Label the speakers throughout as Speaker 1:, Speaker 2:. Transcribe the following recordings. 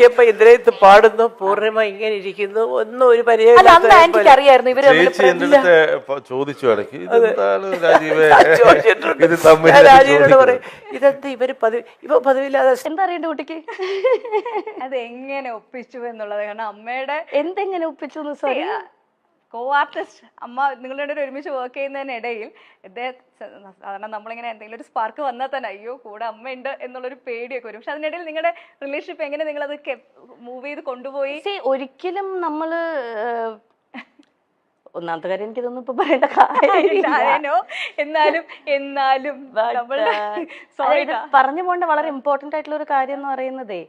Speaker 1: ഇപ്പൊ ഇന്ദ്രയത്ത് പാടുന്നു, പൂർണിമ ഇങ്ങനെ ഇരിക്കുന്നു, ഒന്നും ഒരു
Speaker 2: അല്ല അന്ന് ആന്റിക്ക് അറിയായിരുന്നു ഇവര്
Speaker 3: ചേച്ചി എന്റെ അടുത്ത് ചോദിച്ചു ഇടയ്ക്ക് ഇതെന്താണ് രാജീവേ ഇത് തമ്മിൽ
Speaker 1: രാജീവിനോട് പറയും ഇതെന്താ ഇവര് പതിവില്ലാതെ
Speaker 2: എന്താ അറിയണ്ട കുട്ടിക്ക്
Speaker 4: അത് എങ്ങനെ ഒപ്പിച്ചു എന്നുള്ളത്. കാരണം അമ്മയുടെ
Speaker 2: എന്തെങ്ങനെ ഒപ്പിച്ചു സോറി
Speaker 4: കോ ആർട്ടിസ്റ്റ് അമ്മ നിങ്ങളുടെ ഒരു ഒരുമിച്ച് വർക്ക് ചെയ്യുന്നതിനിടയിൽ സാധാരണ നമ്മളിങ്ങനെ എന്തെങ്കിലും ഒരു സ്പാർക്ക് വന്നാൽ തന്നെ അയ്യോ കൂടെ അമ്മയുണ്ട് എന്നുള്ളൊരു പേടിയൊക്കെ വരും. പക്ഷെ അതിനിടയിൽ നിങ്ങളുടെ റിലേഷൻഷിപ്പ് എങ്ങനെ നിങ്ങളത് മൂവ് ചെയ്ത് കൊണ്ടുപോയി?
Speaker 2: ഒരിക്കലും നമ്മള് ഒന്നാമത്തെ കാര്യം എനിക്കിതൊന്നും ഇപ്പൊ പറയേണ്ട കാര്യമോ,
Speaker 4: എന്നാലും
Speaker 2: പറഞ്ഞു പോകേണ്ട വളരെ ഇമ്പോർട്ടന്റ് ആയിട്ടുള്ള ഒരു കാര്യം എന്ന് പറയുന്നതേ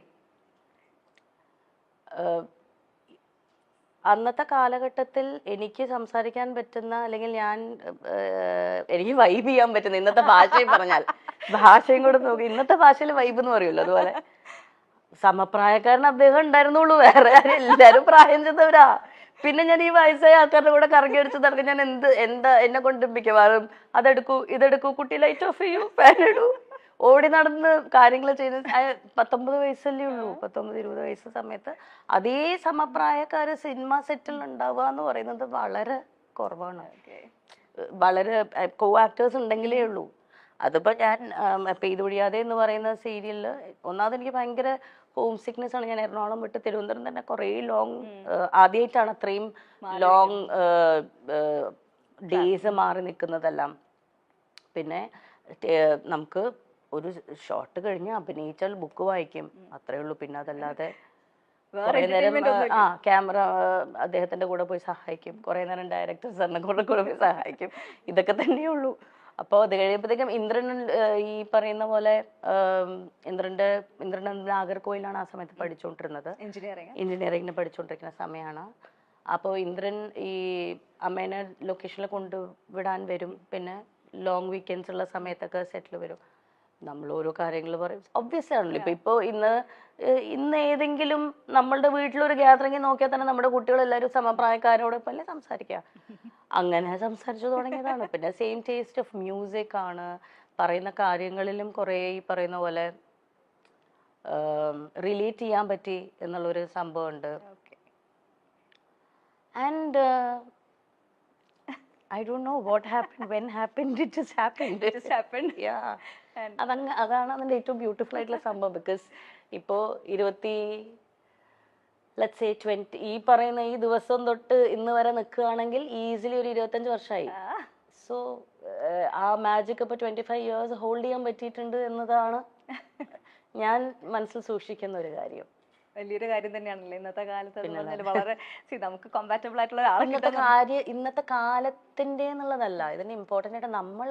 Speaker 2: അന്നത്തെ കാലഘട്ടത്തിൽ എനിക്ക് സംസാരിക്കാൻ പറ്റുന്ന അല്ലെങ്കിൽ എനിക്ക് വൈബ് ചെയ്യാൻ പറ്റുന്ന ഇന്നത്തെ ഭാഷയും പറഞ്ഞാൽ ഭാഷയും കൂടെ നോക്കി ഇന്നത്തെ ഭാഷയിൽ വൈബ് എന്ന് പറയുമല്ലോ, അതുപോലെ സമപ്രായക്കാരൻ അദ്ദേഹം ഉണ്ടായിരുന്നുള്ളൂ, വേറെ ആരും എല്ലാരും പ്രായം ചെന്നവരാ. പിന്നെ ഞാൻ ഈ വയസ്സായ ആൾക്കാരുടെ കൂടെ കറങ്ങി അടിച്ച് നടക്കാൻ ഞാൻ എന്താ എന്നെ കൊണ്ട് മിക്കവാറും അതെടുക്കൂ ഇതെടുക്കൂ കുട്ടി ലൈറ്റ് ഓഫ് ചെയ്യൂ ഫാൻ ഇടൂ ഓടി നടന്ന് കാര്യങ്ങൾ ചെയ്ത് 19 വയസ്സല്ലേ ഉള്ളൂ, 19-20 വയസ്സ് സമയത്ത് അതേ സമപ്രായക്കാര് സിനിമ സെറ്റിൽ ഉണ്ടാവുക എന്ന് പറയുന്നത് വളരെ കുറവാണ്. വളരെ കോ ആക്ടേഴ്സ് ഉണ്ടെങ്കിലേ ഉള്ളൂ. അതിപ്പോ ഞാൻ പെയ്ത് ഒഴിയാതെ എന്ന് പറയുന്ന സീരിയലില് ഒന്നാമത് എനിക്ക് ഭയങ്കര ഹോം സിക്നെസ് ആണ്. ഞാൻ എറണാകുളം വിട്ട് തിരുവനന്തപുരം തന്നെ കുറേ ലോങ് ആദ്യമായിട്ടാണ് അത്രയും ലോങ് ഡേയ്സ് മാറി നിൽക്കുന്നതെല്ലാം. പിന്നെ നമുക്ക് ഒരു ഷോട്ട് കഴിഞ്ഞ് അഭിനയിച്ചാൽ ബുക്ക് വായിക്കും, അത്രേ ഉള്ളൂ. പിന്നെ അതല്ലാതെ കുറെ നേരം ക്യാമറ അദ്ദേഹത്തിന്റെ കൂടെ പോയി സഹായിക്കും, കുറെ നേരം ഡയറക്ടർ സാറിനെ കൂടെ പോയി സഹായിക്കും, ഇതൊക്കെ തന്നെയുള്ളൂ. അപ്പോൾ അത് കഴിയുമ്പോഴത്തേക്കും ഇന്ദ്രൻ ഈ പറയുന്ന പോലെ ഇന്ദ്രൻ നാഗർകോയിലാണ് ആ സമയത്ത് പഠിച്ചുകൊണ്ടിരുന്നത്, എഞ്ചിനീയറിംഗിന് പഠിച്ചുകൊണ്ടിരിക്കുന്ന സമയമാണ്. അപ്പോൾ ഇന്ദ്രൻ ഈ അമ്മേനെ ലൊക്കേഷനിൽ കൊണ്ടുവിടാൻ വരും, പിന്നെ ലോങ് വീക്കെൻഡ്സ് ഉള്ള സമയത്തൊക്കെ സെറ്റിൽ വരും. നമ്മൾ ഓരോ കാര്യങ്ങൾ പറയും, ഒബ്വിയസ് ആണല്ലോ. ഇപ്പൊ ഇന്ന് ഏതെങ്കിലും നമ്മളുടെ വീട്ടിലൊരു ഗ്യാതറിംഗ് നോക്കിയാൽ തന്നെ നമ്മുടെ കുട്ടികളെല്ലാവരും സമപ്രായക്കാരോടൊപ്പം അല്ലേ സംസാരിക്കുക. അങ്ങനെ സംസാരിച്ചു തുടങ്ങിയതാണ്. പിന്നെ സെയിം ടേസ്റ്റ് ഓഫ് മ്യൂസിക് ആണ്, പറയുന്ന കാര്യങ്ങളിലും കുറേ ഈ പറയുന്ന പോലെ റിലേറ്റ് ചെയ്യാൻ പറ്റി എന്നുള്ളൊരു സംഭവമുണ്ട്. And I don't know what happened, when happened, it just happened. Yeah. അതാണ് അതിൻ്റെ ഏറ്റവും ബ്യൂട്ടിഫുൾ ആയിട്ടുള്ള സംഭവം. ബിക്കോസ് ഇപ്പോൾ 20 ഈ പറയുന്ന ഈ ദിവസം തൊട്ട് ഇന്ന് വരെ നിൽക്കുകയാണെങ്കിൽ ഈസിലി ഒരു 25 വർഷമായി. സോ ആ മാജിക് ഇപ്പോൾ 25 years ഹോൾഡ് ചെയ്യാൻ പറ്റിയിട്ടുണ്ട് എന്നതാണ് ഞാൻ മനസ്സിൽ സൂക്ഷിക്കുന്ന ഒരു കാര്യം.
Speaker 4: വലിയൊരു കാര്യം തന്നെയാണല്ലോ ഇന്നത്തെ കാലത്ത്. വളരെ നമുക്ക് കോമ്പാറ്റബിൾ ആയിട്ടുള്ള
Speaker 2: ഇന്നത്തെ കാലത്തിന്റെ എന്നുള്ളതല്ല, ഇതിന് ഇമ്പോർട്ടൻ്റ് ആയിട്ട് നമ്മൾ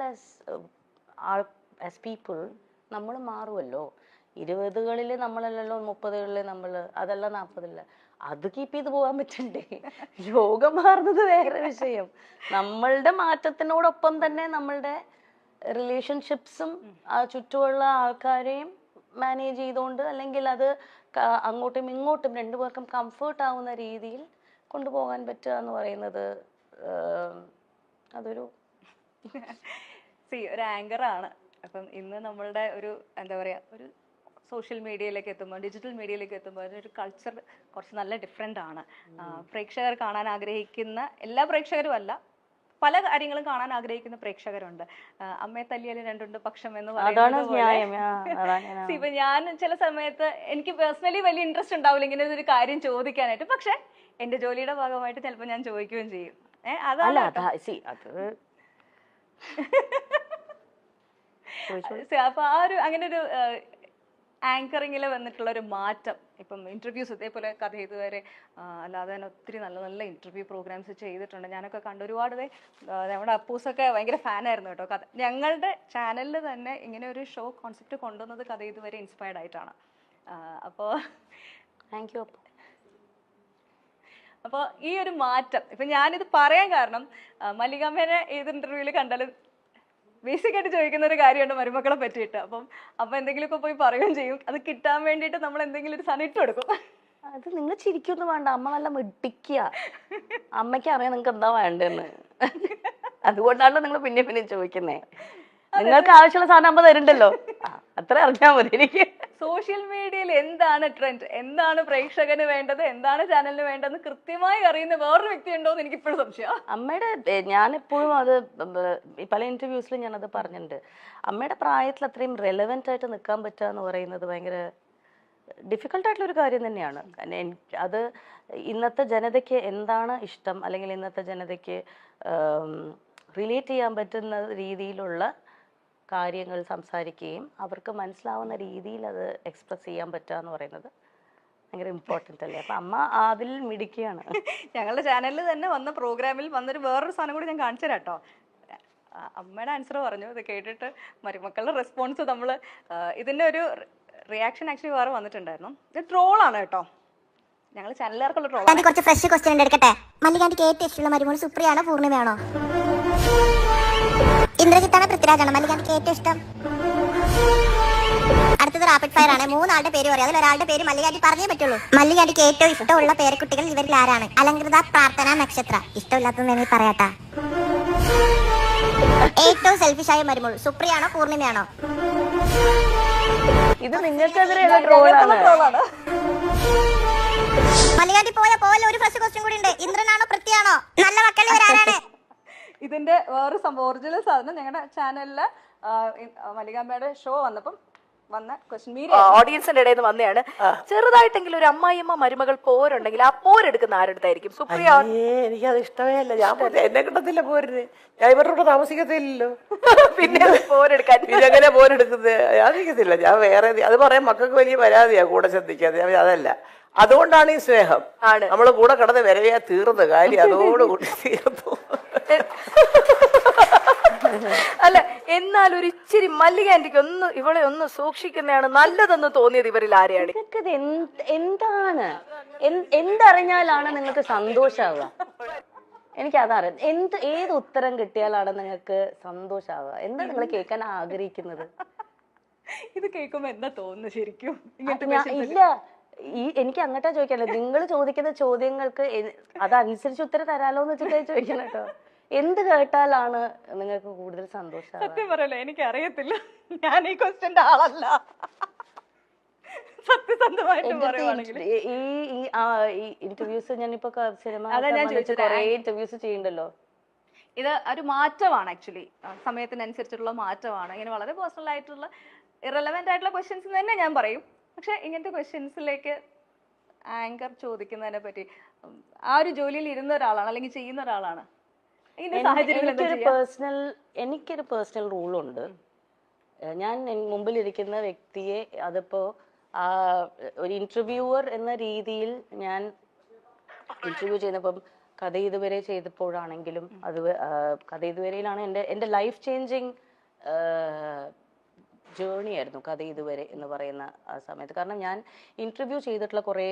Speaker 2: ആസ് പീപ്പിൾ നമ്മൾ മാറുമല്ലോ. 20കളിൽ നമ്മളല്ലല്ലോ 30കളിൽ നമ്മൾ, അതല്ല 40കളിൽ. അത് കീപ്പ് ചെയ്ത് പോകാൻ പറ്റണ്ടേ? ലോകം മാറുന്നത് വേറെ വിഷയം. നമ്മളുടെ മാറ്റത്തിനോടൊപ്പം തന്നെ നമ്മളുടെ റിലേഷൻഷിപ്സും ആ ചുറ്റുമുള്ള ആൾക്കാരെയും മാനേജ് ചെയ്തുകൊണ്ട്, അല്ലെങ്കിൽ അത് അങ്ങോട്ടും ഇങ്ങോട്ടും രണ്ടുപേർക്കും കംഫേർട്ട് ആവുന്ന രീതിയിൽ കൊണ്ടുപോകാൻ പറ്റുക എന്ന് പറയുന്നത് അതൊരു
Speaker 4: ഒരു ആങ്കറാണ്. അപ്പം ഇന്ന് നമ്മളുടെ ഒരു എന്താ പറയുക, ഒരു സോഷ്യൽ മീഡിയയിലേക്ക് എത്തുമ്പോൾ, ഡിജിറ്റൽ മീഡിയയിലേക്ക് എത്തുമ്പോൾ അതിനൊരു കൾച്ചർ കുറച്ച് നല്ല ഡിഫറെൻ്റ് ആണ്. പ്രേക്ഷകർ കാണാൻ ആഗ്രഹിക്കുന്ന എല്ലാ പ്രേക്ഷകരും അല്ല, പല കാര്യങ്ങളും കാണാൻ ആഗ്രഹിക്കുന്ന പ്രേക്ഷകരുണ്ട്. അമ്മയെ തല്ലിയാലും രണ്ടുണ്ട് പക്ഷം എന്ന് പറയുന്നത്. ഇപ്പൊ ഞാൻ ചില സമയത്ത് എനിക്ക് പേഴ്സണലി വലിയ ഇൻട്രസ്റ്റ് ഉണ്ടാവില്ല ഇങ്ങനെ ഒരു കാര്യം ചോദിക്കാനായിട്ട്, പക്ഷെ എന്റെ ജോലിയുടെ ഭാഗമായിട്ട് ചിലപ്പോൾ ഞാൻ ചോദിക്കുകയും ചെയ്യും. അപ്പൊ ആ ഒരു അങ്ങനെ ഒരു ആങ്കറിങ്ങിൽ വന്നിട്ടുള്ള ഒരു മാറ്റം, ഇപ്പം ഇന്റർവ്യൂസ് ഇതേപോലെ കഥ ഇതുവരെ അല്ലാതെ തന്നെ ഒത്തിരി നല്ല നല്ല ഇന്റർവ്യൂ പ്രോഗ്രാംസ് ചെയ്തിട്ടുണ്ട്. ഞാനൊക്കെ കണ്ട് ഒരുപാട് നമ്മുടെ അപ്പൂസൊക്കെ ഭയങ്കര ഫാനായിരുന്നു കേട്ടോ. കഥ ഞങ്ങളുടെ ചാനലിൽ തന്നെ ഇങ്ങനെ ഒരു ഷോ കോൺസെപ്റ്റ് കൊണ്ടുവന്നത് കഥ ഇതുവരെ ഇൻസ്പയർഡ് ആയിട്ടാണ്. അപ്പോൾ
Speaker 2: താങ്ക് യു.
Speaker 4: അപ്പോൾ ഈ ഒരു മാറ്റം ഇപ്പം ഞാനിത് പറയാൻ കാരണം മല്ലികാമ്മേനെ ഏത് ഇന്റർവ്യൂവിൽ കണ്ടാലും ബേസിക് ആയിട്ട് ചോദിക്കുന്ന ഒരു കാര്യമാണ് മരുമക്കളെ പറ്റിയിട്ട്. അപ്പം എന്തെങ്കിലുമൊക്കെ പോയി പറയുകയും ചെയ്യും. അത് കിട്ടാൻ വേണ്ടിയിട്ട് നമ്മൾ എന്തെങ്കിലും ഒരു സാധനം ഇട്ട് കൊടുക്കും.
Speaker 2: അത് നിങ്ങൾ ചിരിക്കൊന്നും വേണ്ട, അമ്മ നല്ല മിടിക്കുക. അമ്മയ്ക്ക് അറിയാം നിങ്ങൾക്ക് എന്താ വേണ്ടെന്ന്. അതുകൊണ്ടാണല്ലോ നിങ്ങൾ പിന്നെ ചോദിക്കുന്നേ. നിങ്ങൾക്ക് ആവശ്യമുള്ള സാധനം അമ്മ തരുന്നുണ്ടല്ലോ. അത്ര അറിഞ്ഞാൽ മതി എനിക്ക്.
Speaker 4: സോഷ്യൽ മീഡിയയിൽ എന്താണ് ട്രെൻഡ്, എന്താണ് പ്രേക്ഷകന് വേണ്ടത്, എന്താണ് ചാനലിന് വേണ്ടതെന്ന് കൃത്യമായി അറിയുന്ന വേറൊരു വ്യക്തി ഉണ്ടോ എന്ന് എനിക്ക് ഇപ്പോഴും സംശയം.
Speaker 2: അമ്മയുടെ ഞാനെപ്പോഴും അത് പല ഇന്റർവ്യൂസിലും ഞാനത് പറഞ്ഞിട്ടുണ്ട്. അമ്മയുടെ പ്രായത്തിൽ അത്രയും റെലവെന്റ് ആയിട്ട് നിൽക്കാൻ പറ്റുക എന്ന് പറയുന്നത് ഭയങ്കര ഡിഫിക്കൽട്ടായിട്ടുള്ള ഒരു കാര്യം തന്നെയാണ്. അത് ഇന്നത്തെ ജനതയ്ക്ക് എന്താണ് ഇഷ്ടം, അല്ലെങ്കിൽ ഇന്നത്തെ ജനതയ്ക്ക് റിലേറ്റ് ചെയ്യാൻ പറ്റുന്ന രീതിയിലുള്ള കാര്യങ്ങൾ സംസാരിക്കുകയും അവർക്ക് മനസ്സിലാവുന്ന രീതിയിൽ അത് എക്സ്പ്രസ് ചെയ്യാൻ പറ്റുക എന്ന് പറയുന്നത് ഭയങ്കര ഇമ്പോർട്ടൻ്റ് അല്ലേ. അപ്പം അമ്മ അതിൽ മിടിക്കുകയാണ്.
Speaker 4: ഞങ്ങളുടെ ചാനലിൽ തന്നെ വന്ന പ്രോഗ്രാമിൽ വന്നൊരു വേറൊരു സാധനം കൂടി ഞാൻ കാണിച്ചു തരാം കേട്ടോ. അമ്മയുടെ ആൻസർ പറഞ്ഞു, ഇത് കേട്ടിട്ട് മരുമക്കളുടെ റെസ്പോൺസ് നമ്മൾ ഇതിൻ്റെ ഒരു റിയാക്ഷൻ ആക്ച്വലി വേറെ വന്നിട്ടുണ്ടായിരുന്നു. ഇത് ട്രോളാണ് കേട്ടോ, ഞങ്ങൾ ചാനലുകാർക്കുള്ള ട്രോൾ.
Speaker 5: കുറച്ച് ഫ്രഷ് ക്വസ്റ്റ്യൻ എടുക്കട്ടെ. മല്ലികാന്റിക്ക് ഏറ്റവും ഇഷ്ടമുള്ള മരുമോൾ സുപ്രിയാണോ പൂർണിമയാണോ? ഇന്ദ്രജിത്താണോ പൃഥ്വിരാജാണോ മല്ലികാന്റിക്ക് ഏറ്റവും ഇഷ്ടം? അടുത്തത് റാപ്പിഡ് ഫയർ ആണ്. 3 ആളുടെ പേര് പറയാം, അതിൽ ഒരാളുടെ പേര് മല്ലികാന്റി പറഞ്ഞേ പറ്റുള്ളൂ. മല്ലികാന്റിക്ക് ഏറ്റവും ഇഷ്ടമുള്ള പേരക്കുട്ടികൾ ഇവരിൽ ആരാണ്? അലങ്കൃത, പ്രാർത്ഥന, നക്ഷത്ര. ഇഷ്ടമില്ലാത്തത് പറയാട്ടാ. ഏറ്റവും സെൽഫിഷായ മരുമോൾ സുപ്രിയാണോ പൂർണിമയാണോ?
Speaker 2: ഇത് നിങ്ങൾക്കെതിരെയുള്ള ട്രോളാണ്.
Speaker 5: മല്ലികാന്റി പോലെ ഒരു ഫ്രഷ് ക്വസ്റ്റ്യൻ കൂടി ഉണ്ട്. ഇന്ദ്രനാണോ പൃഥ്വിയാണോ? നല്ല മക്കൾ ഇവരാരാണ്?
Speaker 4: ഇതിന്റെ വേറെ സംഭവം ഒറിജിനൽ സാധനം ഞങ്ങളുടെ ചാനലില് മല്ലികാമ്മയുടെ ഷോ വന്നപ്പം വന്ന ക്വസ്റ്റ്യൻ
Speaker 6: ഓഡിയൻസിന്റെ ഇടയിൽ നിന്ന് വന്നതാണ്. ചെറുതായിട്ടെങ്കിലും ഒരു അമ്മായിയമ്മ മരുമകൾ പോരുണ്ടെങ്കിൽ ആ പോരെടുക്കുന്ന ആരെടുത്തായിരിക്കും? സുപ്രിയ.
Speaker 1: എനിക്കത് ഇഷ്ടമേ അല്ല. ഞാൻ എന്നെ കിട്ടത്തില്ല പോരിന്. ഞാൻ ഇവരുടെ കൂടെ താമസിക്കത്തില്ലല്ലോ.
Speaker 6: പിന്നെ പോരെടുക്കാൻ
Speaker 1: ഇതെങ്ങനെ പോരെടുക്കുന്നത്? ഞാൻ നിൽക്കത്തില്ല. ഞാൻ വേറെ അത് പറയാൻ മക്കൾക്ക് വലിയ പരാതിയാ കൂടെ ശ്രദ്ധിക്കാതെ. അതല്ല, അതുകൊണ്ടാണ് ഈ സ്നേഹം. നമ്മള് കൂടെ കിടന്ന് വരവയാ തീർന്ന കാര്യം അതോടുകൂടി തീർന്നു.
Speaker 6: അല്ല, എന്നാൽ ഒരു ഇച്ചിരി മല്ലികാന്റിക്ക് ഒന്ന് ഇവളെ ഒന്ന് സൂക്ഷിക്കുന്നതാണ് നല്ലതെന്ന് തോന്നിയത് ഇവരിൽ ആരെയാണ്?
Speaker 2: നിങ്ങൾക്കിത് എന്താണ് എന്തറിഞ്ഞാലാണ് നിങ്ങൾക്ക് സന്തോഷാവുക? എനിക്കതറിയാം. ഏത് ഉത്തരം കിട്ടിയാലാണ് നിങ്ങൾക്ക് സന്തോഷാവുക? എന്താ നിങ്ങൾ കേൾക്കാൻ ആഗ്രഹിക്കുന്നത്?
Speaker 4: ഇത് കേൾക്കുമ്പോ എന്താ തോന്നുന്നു ശരിക്കും?
Speaker 2: ഇല്ല, എനിക്ക് അങ്ങോട്ടാ ചോദിക്കാനുള്ളത്. നിങ്ങൾ ചോദിക്കുന്ന ചോദ്യങ്ങൾക്ക് അതനുസരിച്ച് ഉത്തരം തരാലോ എന്ന് വെച്ചിട്ട് ചോദിക്കണം കേട്ടോ. എന്ത് കേട്ടാലാണ് നിങ്ങൾക്ക് കൂടുതൽ സന്തോഷം?
Speaker 4: സത്യം പറയല്ലോ, എനിക്ക് അറിയത്തില്ല. ഞാൻ ഈ ക്വസ്റ്റ്യന്റെ ആളല്ല, സത്യസന്ധമായിട്ട് പറയുവാണെങ്കിൽ.
Speaker 2: ഈ ഇന്റർവ്യൂസ് ഞാനിപ്പോ സിനിമ കുറെ ഇന്റർവ്യൂസ് ചെയ്യണ്ടല്ലോ.
Speaker 4: ഇത് ഒരു മാറ്റമാണ്, ആക്ച്വലി സമയത്തിനനുസരിച്ചിട്ടുള്ള മാറ്റമാണ്. ഇങ്ങനെ വളരെ പേഴ്സണൽ ആയിട്ടുള്ള ഇറലവെന്റ് ആയിട്ടുള്ള ക്വസ്റ്റ്യൻസ് തന്നെ ഞാൻ പറയും. പക്ഷെ ഇങ്ങനത്തെ ക്വസ്റ്റ്യൻസിലേക്ക് ആങ്കർ ചോദിക്കുന്നതിനെ പറ്റി ആ ഒരു ജോലിയിൽ ഇരുന്ന ഒരാളാണ് അല്ലെങ്കിൽ ചെയ്യുന്ന ഒരാളാണ്.
Speaker 2: എനിക്കൊരു പേഴ്സണൽ റൂളുണ്ട്. ഞാൻ മുമ്പിലിരിക്കുന്ന വ്യക്തിയെ അതിപ്പോ ഒരു ഇന്റർവ്യൂവർ എന്ന രീതിയിൽ ഞാൻ ഇന്റർവ്യൂ ചെയ്യുന്നപ്പം കഥ ഇതുവരെ ചെയ്തപ്പോഴാണെങ്കിലും അത് കഥ ഇതുവരെയിലാണ് എൻ്റെ ലൈഫ് ചേഞ്ചിങ് ജേർണി ആയിരുന്നു കഥ ഇതുവരെ എന്ന് പറയുന്ന ആ സമയത്ത്. കാരണം ഞാൻ ഇന്റർവ്യൂ ചെയ്തിട്ടുള്ള കുറേ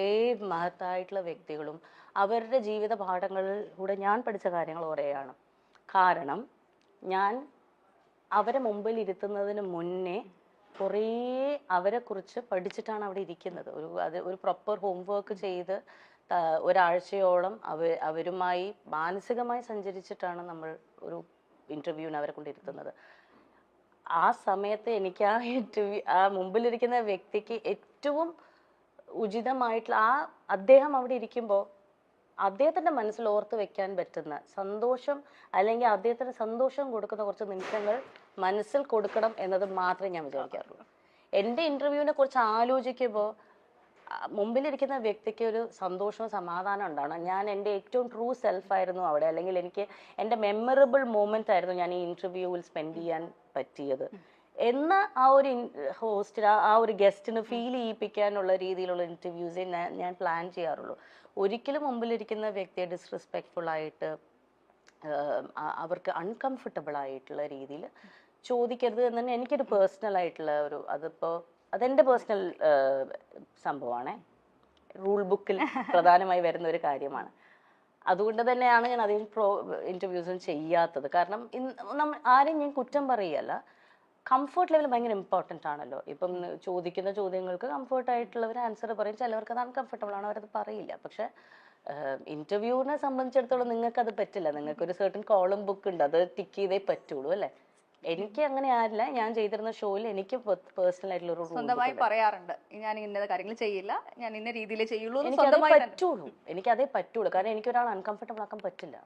Speaker 2: മഹത്തായിട്ടുള്ള വ്യക്തികളും അവരുടെ ജീവിത പാഠങ്ങളിലൂടെ ഞാൻ പഠിച്ച കാര്യങ്ങൾ കുറേയാണ്. കാരണം ഞാൻ അവരെ മുമ്പിൽ ഇരുത്തുന്നതിന് മുന്നേ കുറേ അവരെക്കുറിച്ച് പഠിച്ചിട്ടാണ് അവിടെ ഇരിക്കുന്നത്. ഒരു പ്രോപ്പർ ഹോംവർക്ക് ചെയ്ത് ഒരാഴ്ചയോളം അവരുമായി മാനസികമായി സഞ്ചരിച്ചിട്ടാണ് നമ്മൾ ഒരു ഇന്റർവ്യൂവിന് അവരെ കൊണ്ടിരുത്തുന്നത്. ആ സമയത്ത് എനിക്ക് ആ മുമ്പിലിരിക്കുന്ന വ്യക്തിക്ക് ഏറ്റവും ഉചിതമായിട്ടുള്ള അദ്ദേഹം അവിടെ ഇരിക്കുമ്പോൾ അദ്ദേഹത്തിൻ്റെ മനസ്സിൽ ഓർത്ത് വെക്കാൻ പറ്റുന്ന സന്തോഷം, അല്ലെങ്കിൽ അദ്ദേഹത്തിന് സന്തോഷം കൊടുക്കുന്ന കുറച്ച് നിമിഷങ്ങൾ മനസ്സിൽ കൊടുക്കണം എന്നത് മാത്രമേ ഞാൻ വിചാരിക്കാറുള്ളൂ. എൻ്റെ ഇന്റർവ്യൂവിനെ കുറിച്ച് ആലോചിക്കുമ്പോൾ മുമ്പിലിരിക്കുന്ന വ്യക്തിക്ക് ഒരു സന്തോഷവും സമാധാനം ഉണ്ടാവണം. ഞാൻ എൻ്റെ ഏറ്റവും ട്രൂ സെൽഫായിരുന്നു അവിടെ, അല്ലെങ്കിൽ എനിക്ക് എൻ്റെ മെമ്മറബിൾ മൊമെൻ്റ് ആയിരുന്നു ഞാൻ ഈ ഇന്റർവ്യൂവിൽ സ്പെൻഡ് ചെയ്യാൻ പറ്റിയത് എന്ന ആ ഒരു ഹോസ്റ്റിന് ആ ഒരു ഗസ്റ്റിന് ഫീൽ ചെയ്യിപ്പിക്കാനുള്ള രീതിയിലുള്ള ഇന്റർവ്യൂസേ ഞാൻ പ്ലാൻ ചെയ്യാറുള്ളൂ. ഒരിക്കലും മുമ്പിലിരിക്കുന്ന വ്യക്തിയെ ഡിസ്റെസ്പെക്ട്ഫുൾ ആയിട്ട് അവർക്ക് അൺകംഫർട്ടബിൾ ആയിട്ടുള്ള രീതിയിൽ ചോദിക്കരുത് എന്ന് തന്നെ എനിക്കൊരു പേഴ്സണൽ ആയിട്ടുള്ള അതെൻ്റെ പേഴ്സണൽ സംഭവമാണ്. റൂൾ ബുക്കിൽ പ്രധാനമായി വരുന്ന ഒരു കാര്യമാണ്. അതുകൊണ്ട് തന്നെയാണ് ഞാൻ അധികം ഇന്റർവ്യൂസും ചെയ്യാത്തത്. കാരണം ആരെയും ഞാൻ കുറ്റം പറയുകയല്ല, കംഫർട്ട് ലെവൽ ഭയങ്കര ഇമ്പോർട്ടൻ്റ് ആണല്ലോ. ഇപ്പം ചോദിക്കുന്ന ചോദ്യങ്ങൾക്ക് കംഫർട്ടായിട്ടുള്ളവർ ആൻസർ പറയും, ചിലവർക്ക് അത് അൺകംഫർട്ടബിൾ ആണ്, അവരത് പറയില്ല. പക്ഷെ ഇന്റർവ്യൂവിനെ സംബന്ധിച്ചിടത്തോളം നിങ്ങൾക്ക് അത് പറ്റില്ല. നിങ്ങൾക്ക് ഒരു സർട്ടൻ കോളം ബുക്ക് ഉണ്ട്, അത് ടിക്ക് ചെയ്തേ പറ്റുള്ളൂ അല്ലേ? എനിക്ക് അങ്ങനെ ആരില്ല. ഞാൻ ചെയ്തിരുന്ന ഷോയിൽ എനിക്ക് പേഴ്സണൽ ആയിട്ടുള്ള ഒരു
Speaker 4: സ്വന്തമായി പറയാറുണ്ട് ഞാൻ ഇന്ന കാര്യങ്ങൾ ചെയ്യില്ല, ഞാൻ ഇന്ന രീതിയിലേ ചെയ്യുള്ളൂ എന്ന്
Speaker 2: എനിക്കതേ
Speaker 4: സ്വന്തമായി തന്നെ.
Speaker 2: പറ്റുള്ളൂ. എനിക്കതേ പറ്റുള്ളൂ. കാരണം എനിക്ക് ഒരാൾ അൺകംഫർട്ടബിൾ ആക്കാൻ പറ്റില്ല.